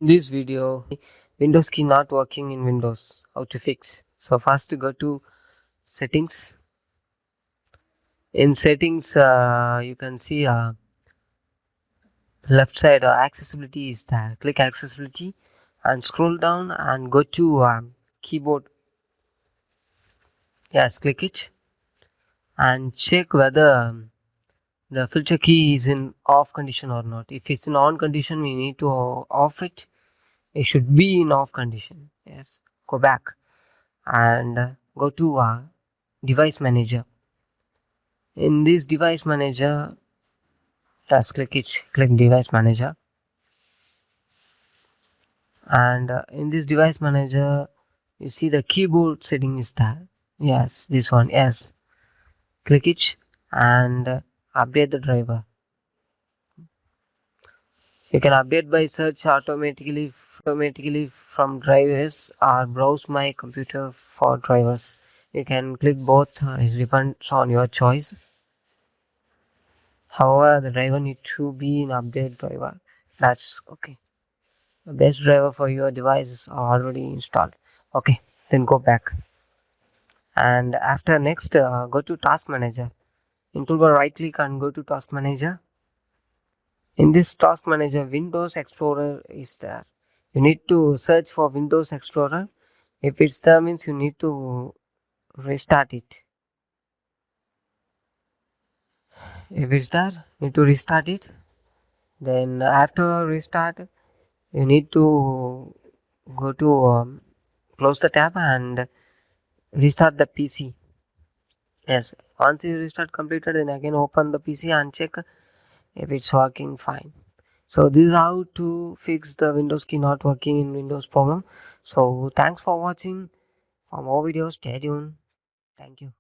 This video, Windows key not working in Windows, how to fix. So first go to settings. In settings you can see left side accessibility is there. Click accessibility and scroll down and go to keyboard. Yes, click it and check whether the filter key is in off condition or not. If it's in on condition, we need to off it. It should be in off condition. Yes, go back and go to device manager. In this device manager, just click device manager, and in this device manager you see the keyboard setting is there. Yes, this one. Yes, click it and update the driver. You can update by search automatically from drivers or browse my computer for drivers. You can click both. It depends on your choice. However, the driver need to be an update driver. That's okay. The best driver for your devices are already installed. Okay, then go back and after next go to task manager. In toolbar right click and go to task manager. In this task manager, Windows Explorer is there. You need to search for Windows Explorer. If it's there, means you need to restart it. If it's there, you need to restart it. Then after restart, you need to go to close the tab and restart the PC. Yes, once you restart completed, then again open the PC and check if it's working fine. So this is how to fix the Windows key not working in Windows problem. So thanks for watching. For more videos, stay tuned. Thank you.